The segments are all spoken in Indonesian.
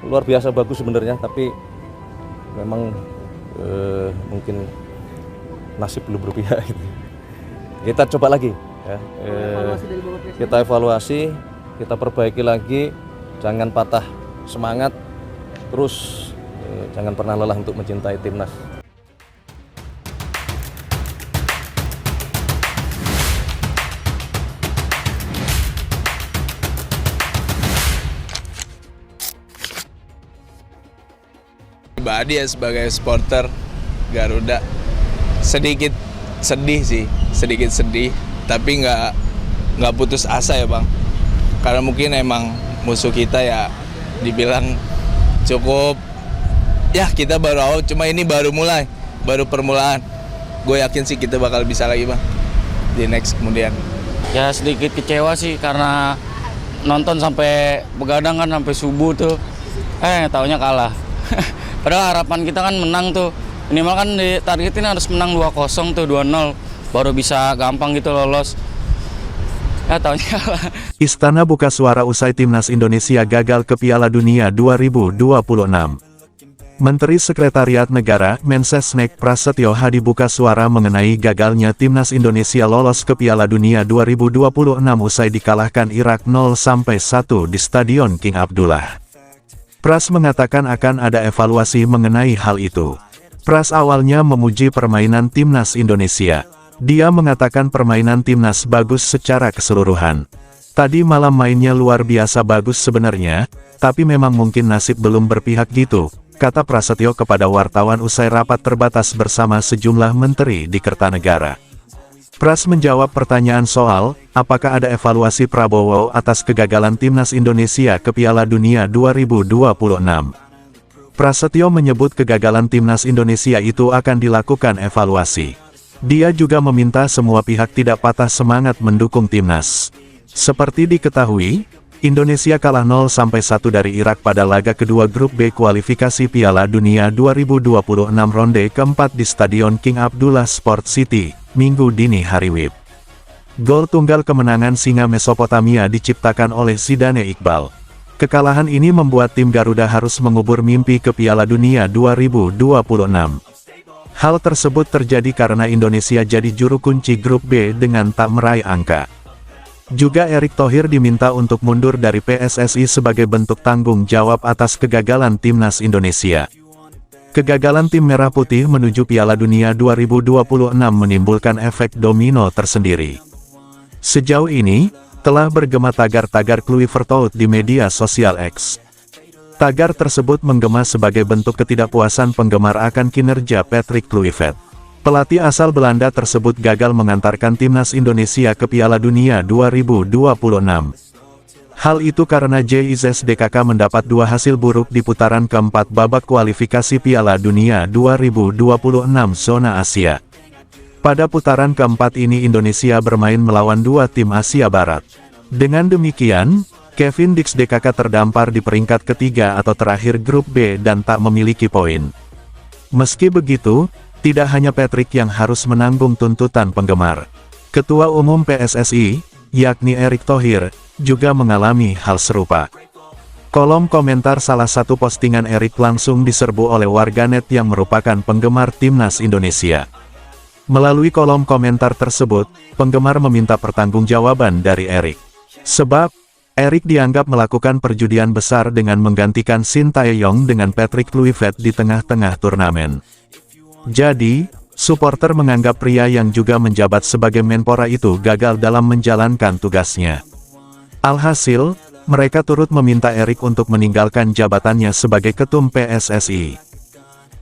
luar biasa bagus sebenarnya, tapi memang mungkin nasib belum berpihak gitu. Kita coba lagi ya. Kita evaluasi, kita perbaiki lagi, jangan patah semangat, terus jangan pernah lelah untuk mencintai timnas. Pribadi ya sebagai supporter Garuda sedikit sedih, tapi nggak putus asa ya Bang, karena mungkin emang musuh kita ya dibilang cukup ya, kita baru awal, cuma ini baru permulaan. Gue yakin sih kita bakal bisa lagi Bang di next kemudian. Ya sedikit kecewa sih karena nonton sampai begadang kan sampai subuh tuh, taunya kalah. Padahal harapan kita kan menang tuh. Minimal kan ditargetin harus menang 2-0 tuh, 2-0 baru bisa gampang gitu lolos. Ya taunya kalah. Istana buka suara usai timnas Indonesia gagal ke Piala Dunia 2026. Menteri Sekretariat Negara Mensesnek Prasetyo Hadi buka suara mengenai gagalnya timnas Indonesia lolos ke Piala Dunia 2026 usai dikalahkan Irak 0-1 di Stadion King Abdullah. Pras mengatakan akan ada evaluasi mengenai hal itu. Pras awalnya memuji permainan timnas Indonesia. Dia mengatakan permainan timnas bagus secara keseluruhan. Tadi malam mainnya luar biasa bagus sebenarnya, tapi memang mungkin nasib belum berpihak gitu, kata Prasetyo kepada wartawan usai rapat terbatas bersama sejumlah menteri di Kertanegara. Pras menjawab pertanyaan soal, apakah ada evaluasi Prabowo atas kegagalan timnas Indonesia ke Piala Dunia 2026. Prasetyo menyebut kegagalan timnas Indonesia itu akan dilakukan evaluasi. Dia juga meminta semua pihak tidak patah semangat mendukung timnas. Seperti diketahui, Indonesia kalah 0-1 dari Irak pada laga kedua grup B kualifikasi Piala Dunia 2026 ronde keempat di Stadion King Abdullah Sport City, Minggu dini hari WIB. Gol tunggal kemenangan singa Mesopotamia diciptakan oleh Zidane Iqbal. Kekalahan ini membuat tim Garuda harus mengubur mimpi ke Piala Dunia 2026. Hal tersebut terjadi karena Indonesia jadi juru kunci grup B dengan tak meraih angka. Juga Erick Thohir diminta untuk mundur dari PSSI sebagai bentuk tanggung jawab atas kegagalan timnas Indonesia. Kegagalan tim Merah Putih menuju Piala Dunia 2026 menimbulkan efek domino tersendiri. Sejauh ini, telah bergema tagar-tagar Kluivert di media sosial X. Tagar tersebut menggema sebagai bentuk ketidakpuasan penggemar akan kinerja Patrick Kluivert. Pelatih asal Belanda tersebut gagal mengantarkan timnas Indonesia ke Piala Dunia 2026. Hal itu karena JIZSDKK mendapat dua hasil buruk di putaran keempat babak kualifikasi Piala Dunia 2026 zona Asia. Pada putaran keempat ini Indonesia bermain melawan dua tim Asia Barat. Dengan demikian, Kevin Dix DKK terdampar di peringkat ketiga atau terakhir grup B dan tak memiliki poin. Meski begitu, tidak hanya Patrick yang harus menanggung tuntutan penggemar. Ketua Umum PSSI, yakni Erick Thohir, juga mengalami hal serupa. Kolom komentar salah satu postingan Erick langsung diserbu oleh warganet yang merupakan penggemar timnas Indonesia. Melalui kolom komentar tersebut, penggemar meminta pertanggungjawaban dari Erick. Sebab, Erick dianggap melakukan perjudian besar dengan menggantikan Shin Tae-yong dengan Patrick Kluivert di tengah-tengah turnamen. Jadi, supporter menganggap pria yang juga menjabat sebagai Menpora itu gagal dalam menjalankan tugasnya. Alhasil, mereka turut meminta Erick untuk meninggalkan jabatannya sebagai ketum PSSI.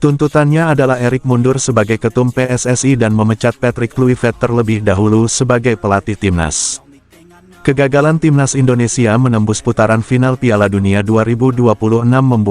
Tuntutannya adalah Erick mundur sebagai ketum PSSI dan memecat Patrick Kluivert terlebih dahulu sebagai pelatih timnas. Kegagalan timnas Indonesia menembus putaran final Piala Dunia 2026 membuat